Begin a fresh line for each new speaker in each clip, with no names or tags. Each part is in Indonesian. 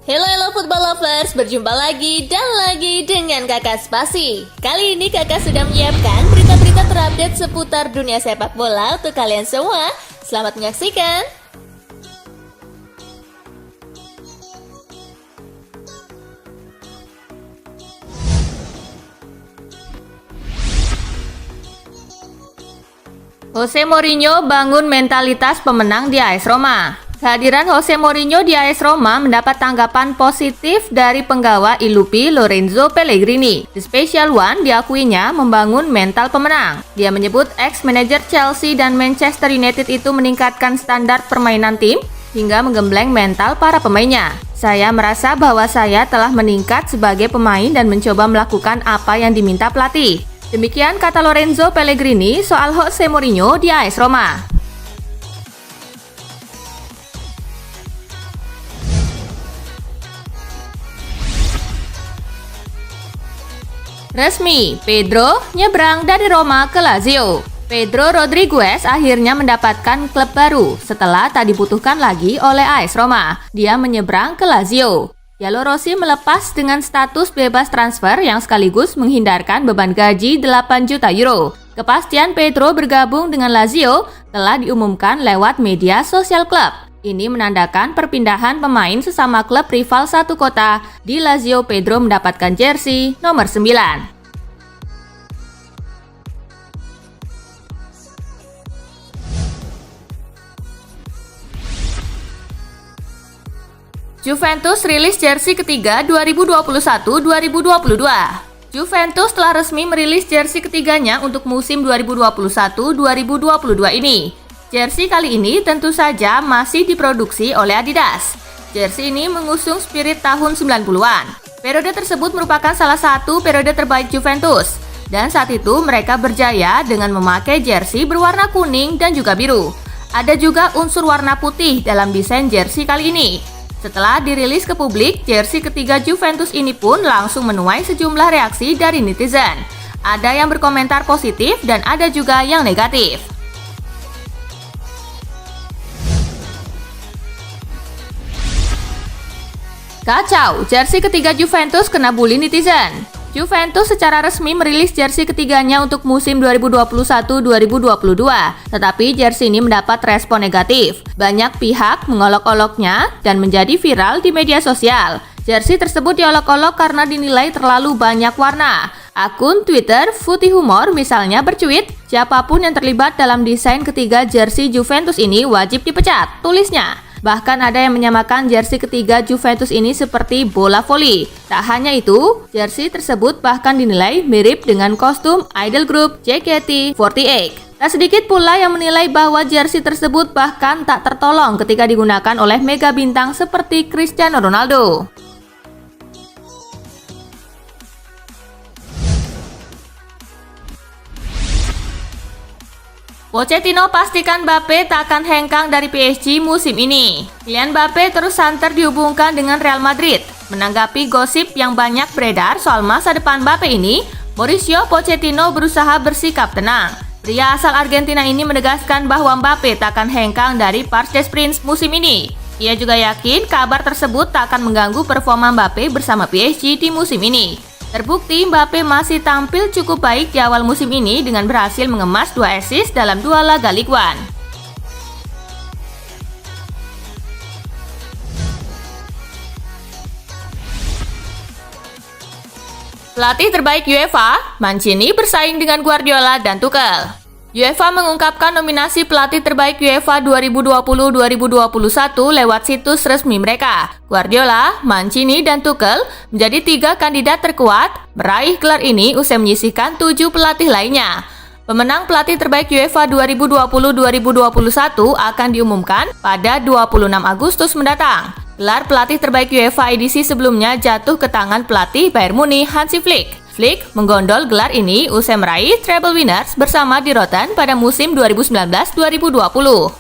Hello football lovers, berjumpa lagi dan lagi dengan Kakak Spasi. Kali ini Kakak sudah menyiapkan berita-berita terupdate seputar dunia sepak bola untuk kalian semua. Selamat menyaksikan. Jose Mourinho bangun mentalitas pemenang di AS Roma. Kehadiran Jose Mourinho di AS Roma mendapat tanggapan positif dari penggawa ILUPI Lorenzo Pellegrini. The Special One diakuinya membangun mental pemenang. Dia menyebut ex-manajer Chelsea dan Manchester United itu meningkatkan standar permainan tim hingga menggembleng mental para pemainnya. Saya merasa bahwa saya telah meningkat sebagai pemain dan mencoba melakukan apa yang diminta pelatih. Demikian kata Lorenzo Pellegrini soal Jose Mourinho di AS Roma. Resmi, Pedro nyebrang dari Roma ke Lazio. Pedro Rodriguez akhirnya mendapatkan klub baru setelah tak dibutuhkan lagi oleh AS Roma. Dia menyeberang ke Lazio. Giallorossi melepas dengan status bebas transfer yang sekaligus menghindarkan beban gaji 8 juta euro. Kepastian Pedro bergabung dengan Lazio telah diumumkan lewat media sosial klub. Ini menandakan perpindahan pemain sesama klub rival satu kota. Di Lazio, Pedro mendapatkan jersey nomor 9. Juventus rilis jersey ketiga 2021-2022. Juventus telah resmi merilis jersey ketiganya untuk musim 2021-2022 ini. Jersey kali ini tentu saja masih diproduksi oleh Adidas. Jersey ini mengusung spirit tahun 90-an. Periode tersebut merupakan salah satu periode terbaik Juventus. Dan saat itu mereka berjaya dengan memakai jersey berwarna kuning dan juga biru. Ada juga unsur warna putih dalam desain jersey kali ini. Setelah dirilis ke publik, jersey ketiga Juventus ini pun langsung menuai sejumlah reaksi dari netizen. Ada yang berkomentar positif dan ada juga yang negatif. Kacau, jersey ketiga Juventus kena bully netizen. Juventus secara resmi merilis jersey ketiganya untuk musim 2021-2022. Tetapi jersey ini mendapat respon negatif. Banyak pihak mengolok-oloknya dan menjadi viral di media sosial. Jersey tersebut diolok-olok karena dinilai terlalu banyak warna. Akun Twitter Putih Humor misalnya bercuit, siapapun yang terlibat dalam desain ketiga jersey Juventus ini wajib dipecat, tulisnya. Bahkan ada yang menyamakan jersey ketiga Juventus ini seperti bola voli. Tak hanya itu, jersey tersebut bahkan dinilai mirip dengan kostum idol group JKT48. Tak sedikit pula yang menilai bahwa jersey tersebut bahkan tak tertolong ketika digunakan oleh mega bintang seperti Cristiano Ronaldo. Pochettino pastikan Mbappe tak akan hengkang dari PSG musim ini. Kylian Mbappe terus santer dihubungkan dengan Real Madrid. Menanggapi gosip yang banyak beredar soal masa depan Mbappe ini, Mauricio Pochettino berusaha bersikap tenang. Pria asal Argentina ini menegaskan bahwa Mbappe tak akan hengkang dari Parc des Princes musim ini. Ia juga yakin kabar tersebut tak akan mengganggu performa Mbappe bersama PSG di musim ini. Terbukti Mbappe masih tampil cukup baik di awal musim ini dengan berhasil mengemas 2 assist dalam 2 laga Ligue 1. Pelatih terbaik UEFA, Mancini bersaing dengan Guardiola dan Tuchel. UEFA mengungkapkan nominasi pelatih terbaik UEFA 2020-2021 lewat situs resmi mereka. Guardiola, Mancini, dan Tuchel menjadi 3 kandidat terkuat meraih gelar ini usai menyisihkan 7 pelatih lainnya. Pemenang pelatih terbaik UEFA 2020-2021 akan diumumkan pada 26 Agustus mendatang. Gelar pelatih terbaik UEFA edisi sebelumnya jatuh ke tangan pelatih Bayern Munich Hansi Flick. Flick menggondol gelar ini usai meraih treble winners bersama di Rotten pada musim 2019-2020.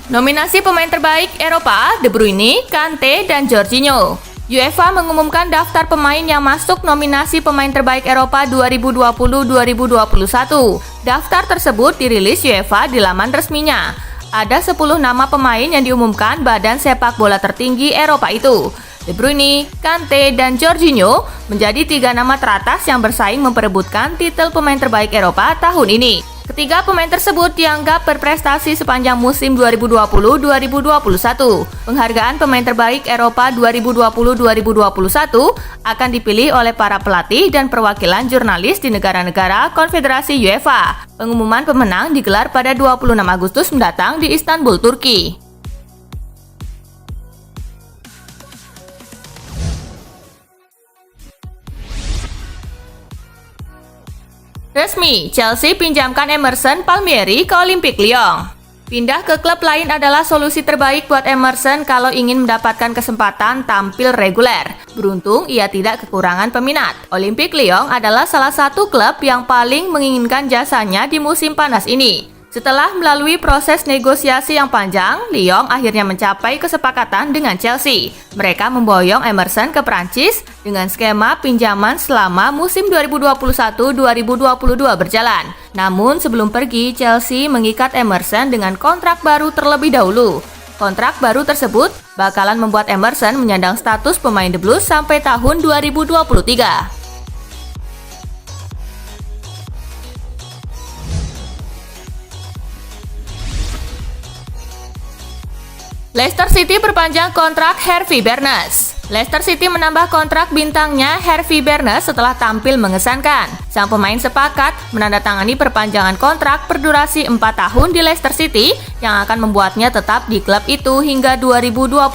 Nominasi pemain terbaik Eropa, De Bruyne, Kante, dan Jorginho. UEFA mengumumkan daftar pemain yang masuk nominasi pemain terbaik Eropa 2020-2021. Daftar tersebut dirilis UEFA di laman resminya. Ada 10 nama pemain yang diumumkan badan sepak bola tertinggi Eropa itu. De Bruyne, Kante, dan Jorginho menjadi 3 nama teratas yang bersaing memperebutkan titel pemain terbaik Eropa tahun ini. Ketiga pemain tersebut dianggap berprestasi sepanjang musim 2020-2021. Penghargaan pemain terbaik Eropa 2020-2021 akan dipilih oleh para pelatih dan perwakilan jurnalis di negara-negara Konfederasi UEFA. Pengumuman pemenang digelar pada 26 Agustus mendatang di Istanbul, Turki. Resmi, Chelsea pinjamkan Emerson Palmieri ke Olympique Lyon. Pindah ke klub lain adalah solusi terbaik buat Emerson kalau ingin mendapatkan kesempatan tampil reguler. Beruntung, ia tidak kekurangan peminat. Olympique Lyon adalah salah satu klub yang paling menginginkan jasanya di musim panas ini. Setelah melalui proses negosiasi yang panjang, Lyon akhirnya mencapai kesepakatan dengan Chelsea. Mereka memboyong Emerson ke Prancis dengan skema pinjaman selama musim 2021-2022 berjalan. Namun sebelum pergi, Chelsea mengikat Emerson dengan kontrak baru terlebih dahulu. Kontrak baru tersebut bakalan membuat Emerson menyandang status pemain The Blues sampai tahun 2023. Leicester City perpanjang kontrak Harvey Barnes. Leicester City menambah kontrak bintangnya Harvey Barnes setelah tampil mengesankan. Sang pemain sepakat menandatangani perpanjangan kontrak berdurasi 4 tahun di Leicester City yang akan membuatnya tetap di klub itu hingga 2025.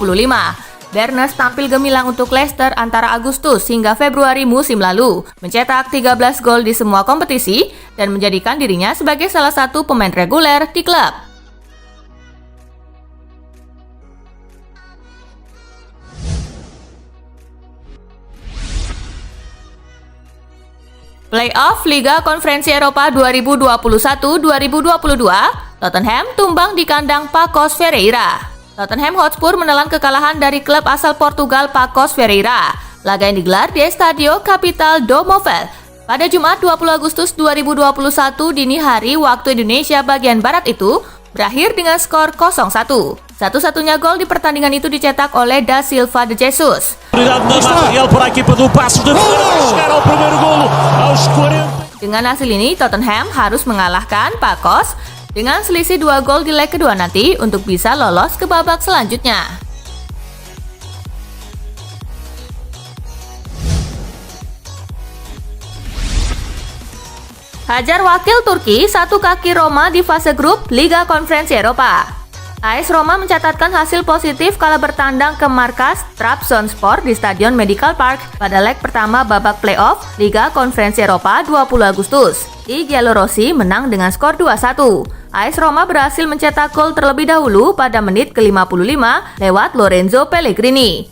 Barnes tampil gemilang untuk Leicester antara Agustus hingga Februari musim lalu, mencetak 13 gol di semua kompetisi dan menjadikan dirinya sebagai salah satu pemain reguler di klub. Playoff Liga Konferensi Eropa 2021-2022, Tottenham tumbang di kandang Pacos Ferreira. Tottenham Hotspur menelan kekalahan dari klub asal Portugal Pacos Ferreira. Laga yang digelar di Estadio Capital do Movel pada Jumat 20 Agustus 2021 dini hari waktu Indonesia bagian Barat itu berakhir dengan skor 0-1. Satu-satunya gol di pertandingan itu dicetak oleh Da Silva de Jesus. Dengan hasil ini, Tottenham harus mengalahkan Pacos dengan selisih 2 gol di leg kedua nanti untuk bisa lolos ke babak selanjutnya. Hajar wakil Turki, satu kaki Roma di fase grup Liga Konferensi Eropa. AS Roma mencatatkan hasil positif kala bertandang ke markas Trabzonspor di Stadion Medical Park pada leg pertama babak playoff Liga Konferensi Eropa 20 Agustus. I Giallorossi menang dengan skor 2-1. AS Roma berhasil mencetak gol terlebih dahulu pada menit ke-55 lewat Lorenzo Pellegrini.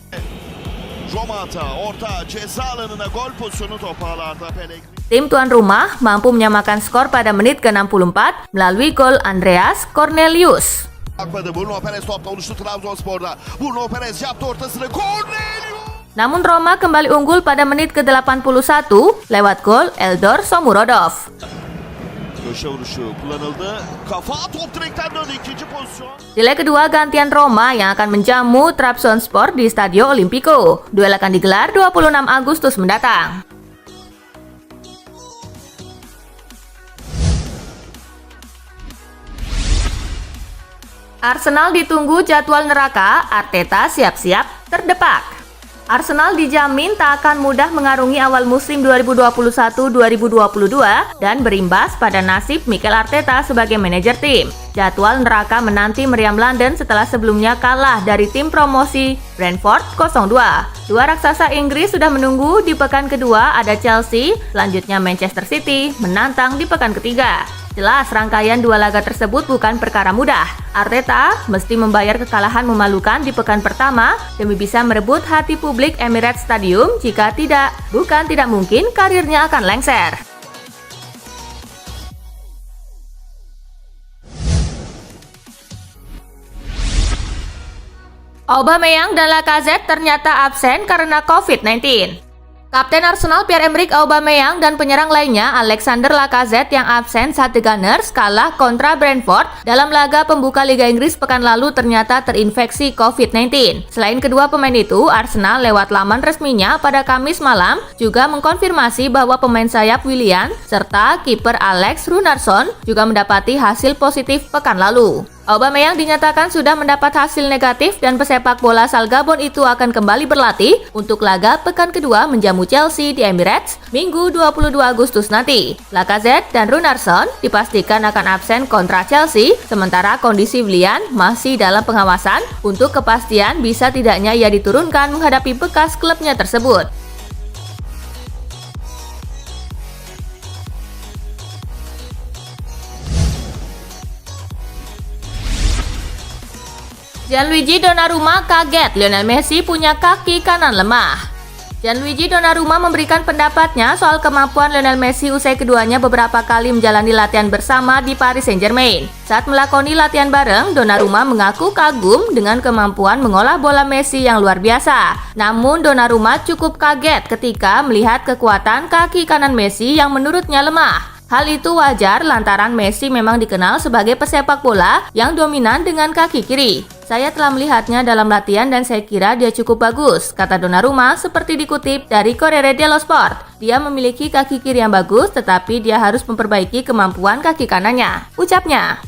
Tim tuan rumah mampu menyamakan skor pada menit ke-64 melalui gol Andreas Cornelius. Namun Roma kembali unggul pada menit ke-81 lewat gol Eldor Shomurodov. Di leg kedua gantian Roma yang akan menjamu Trabzonspor di Stadio Olimpico. Duel akan digelar 26 Agustus mendatang. Arsenal ditunggu jadwal neraka, Arteta siap-siap terdepak. Arsenal dijamin tak akan mudah mengarungi awal musim 2021-2022 dan berimbas pada nasib Mikel Arteta sebagai manajer tim. Jadwal neraka menanti meriam London setelah sebelumnya kalah dari tim promosi Brentford 0-2. Dua raksasa Inggris sudah menunggu di pekan kedua ada Chelsea, selanjutnya Manchester City menantang di pekan ketiga. Jelas rangkaian dua laga tersebut bukan perkara mudah. Arteta mesti membayar kekalahan memalukan di pekan pertama demi bisa merebut hati publik Emirates Stadium. Jika tidak, bukan tidak mungkin karirnya akan lengser. Aubameyang dan Lacazette ternyata absen karena COVID-19. Kapten Arsenal Pierre-Emerick Aubameyang dan penyerang lainnya Alexander Lacazette yang absen saat The Gunners kalah kontra Brentford dalam laga pembuka Liga Inggris pekan lalu ternyata terinfeksi COVID-19. Selain kedua pemain itu, Arsenal lewat laman resminya pada Kamis malam juga mengkonfirmasi bahwa pemain sayap Willian serta kiper Alex Runarsson juga mendapati hasil positif pekan lalu. Aubameyang dinyatakan sudah mendapat hasil negatif dan pesepak bola asal Gabon itu akan kembali berlatih untuk laga pekan kedua menjamu Chelsea di Emirates Minggu 22 Agustus nanti. Lacazette dan Runarsson dipastikan akan absen kontra Chelsea, sementara kondisi Willian masih dalam pengawasan untuk kepastian bisa tidaknya ia diturunkan menghadapi bekas klubnya tersebut. Gianluigi Donnarumma kaget Lionel Messi punya kaki kanan lemah. Gianluigi Donnarumma memberikan pendapatnya soal kemampuan Lionel Messi usai keduanya beberapa kali menjalani latihan bersama di Paris Saint-Germain. Saat melakoni latihan bareng, Donnarumma mengaku kagum dengan kemampuan mengolah bola Messi yang luar biasa. Namun Donnarumma cukup kaget ketika melihat kekuatan kaki kanan Messi yang menurutnya lemah. Hal itu wajar lantaran Messi memang dikenal sebagai pesepak bola yang dominan dengan kaki kiri. Saya telah melihatnya dalam latihan dan saya kira dia cukup bagus, kata Donnarumma seperti dikutip dari Corriere dello Sport. Dia memiliki kaki kiri yang bagus tetapi dia harus memperbaiki kemampuan kaki kanannya, ucapnya.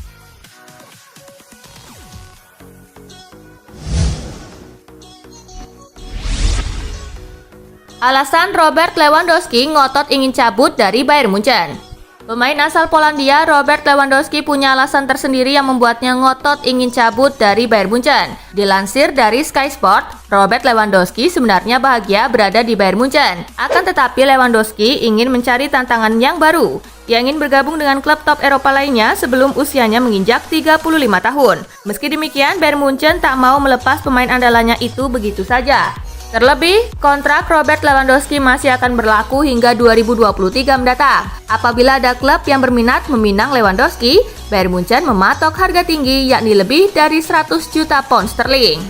Alasan Robert Lewandowski ngotot ingin cabut dari Bayern Munchen. Pemain asal Polandia Robert Lewandowski punya alasan tersendiri yang membuatnya ngotot ingin cabut dari Bayern Munchen. Dilansir dari Sky Sport, Robert Lewandowski sebenarnya bahagia berada di Bayern Munchen. Akan tetapi Lewandowski ingin mencari tantangan yang baru. Ia ingin bergabung dengan klub top Eropa lainnya sebelum usianya menginjak 35 tahun. Meski demikian, Bayern Munchen tak mau melepas pemain andalannya itu begitu saja. Terlebih, kontrak Robert Lewandowski masih akan berlaku hingga 2023 mendatang. Apabila ada klub yang berminat meminang Lewandowski, Bayern Munchen mematok harga tinggi yakni lebih dari 100 juta pound sterling.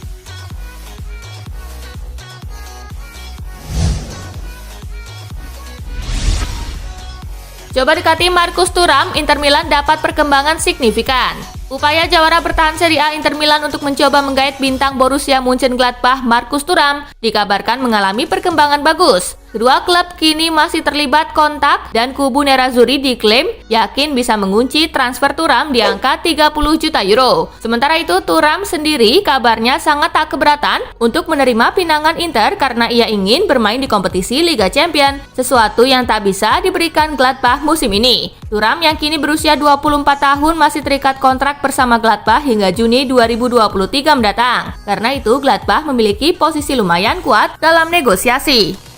Coba dekati Marcus Thuram, Inter Milan dapat perkembangan signifikan. Upaya jawara bertahan Serie A Inter Milan untuk mencoba menggait bintang Borussia Mönchengladbach Marcus Thuram dikabarkan mengalami perkembangan bagus. Kedua klub kini masih terlibat kontak dan kubu Nerazzurri diklaim yakin bisa mengunci transfer Thuram di angka 30 juta euro. Sementara itu Thuram sendiri kabarnya sangat tak keberatan untuk menerima pinangan Inter karena ia ingin bermain di kompetisi Liga Champions, sesuatu yang tak bisa diberikan Gladbach musim ini. Thuram yang kini berusia 24 tahun masih terikat kontrak bersama Gladbach hingga Juni 2023 mendatang. Karena itu Gladbach memiliki posisi lumayan kuat dalam negosiasi.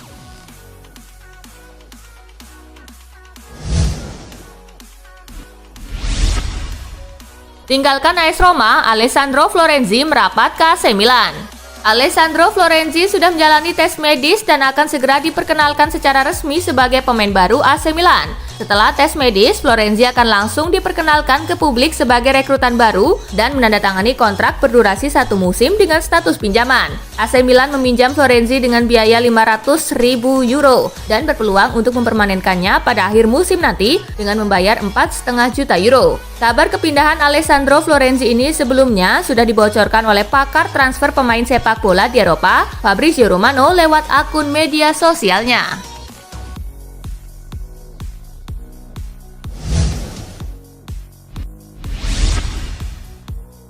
Tinggalkan AS Roma, Alessandro Florenzi merapat ke AC Milan. Alessandro Florenzi sudah menjalani tes medis dan akan segera diperkenalkan secara resmi sebagai pemain baru AC Milan. Setelah tes medis, Florenzi akan langsung diperkenalkan ke publik sebagai rekrutan baru dan menandatangani kontrak berdurasi 1 musim dengan status pinjaman. AC Milan meminjam Florenzi dengan biaya 500.000 euro dan berpeluang untuk mempermanenkannya pada akhir musim nanti dengan membayar 4,5 juta euro. Kabar kepindahan Alessandro Florenzi ini sebelumnya sudah dibocorkan oleh pakar transfer pemain sepak bola di Eropa, Fabrizio Romano, lewat akun media sosialnya.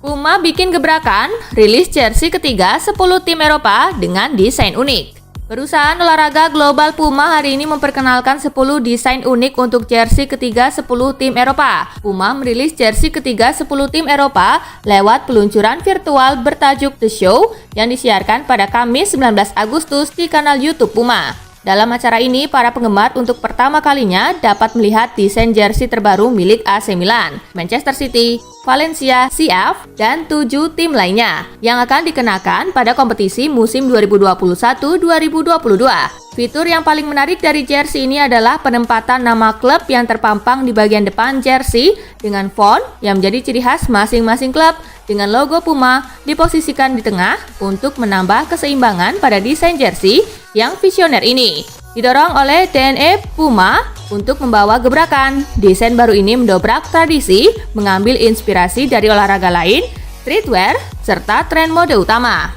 Puma bikin gebrakan, rilis jersey ketiga 10 tim Eropa dengan desain unik. Perusahaan olahraga global Puma hari ini memperkenalkan 10 desain unik untuk jersey ketiga 10 tim Eropa. Puma merilis jersey ketiga 10 tim Eropa lewat peluncuran virtual bertajuk The Show yang disiarkan pada Kamis 19 Agustus di kanal YouTube Puma. Dalam acara ini, para penggemar untuk pertama kalinya dapat melihat desain jersey terbaru milik AC Milan, Manchester City, Valencia, CF, dan 7 tim lainnya yang akan dikenakan pada kompetisi musim 2021-2022. Fitur yang paling menarik dari jersey ini adalah penempatan nama klub yang terpampang di bagian depan jersey dengan font yang menjadi ciri khas masing-masing klub dengan logo Puma diposisikan di tengah untuk menambah keseimbangan pada desain jersey yang visioner ini. Didorong oleh DNA Puma untuk membawa gebrakan, desain baru ini mendobrak tradisi, mengambil inspirasi dari olahraga lain, streetwear, serta tren mode utama.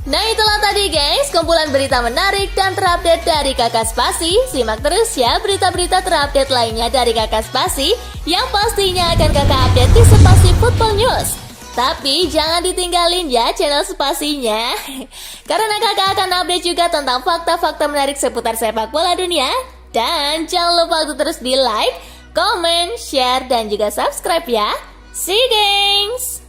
Nah itulah tadi guys, kumpulan berita menarik dan terupdate dari Kakak Spasi. Simak terus ya berita-berita terupdate lainnya dari Kakak Spasi yang pastinya akan Kakak update di Spasi Football News. Tapi jangan ditinggalin ya channel Spasinya, karena kakak akan update juga tentang fakta-fakta menarik seputar sepak bola dunia. Dan jangan lupa untuk terus di like, comment, share, dan juga subscribe ya. See you guys!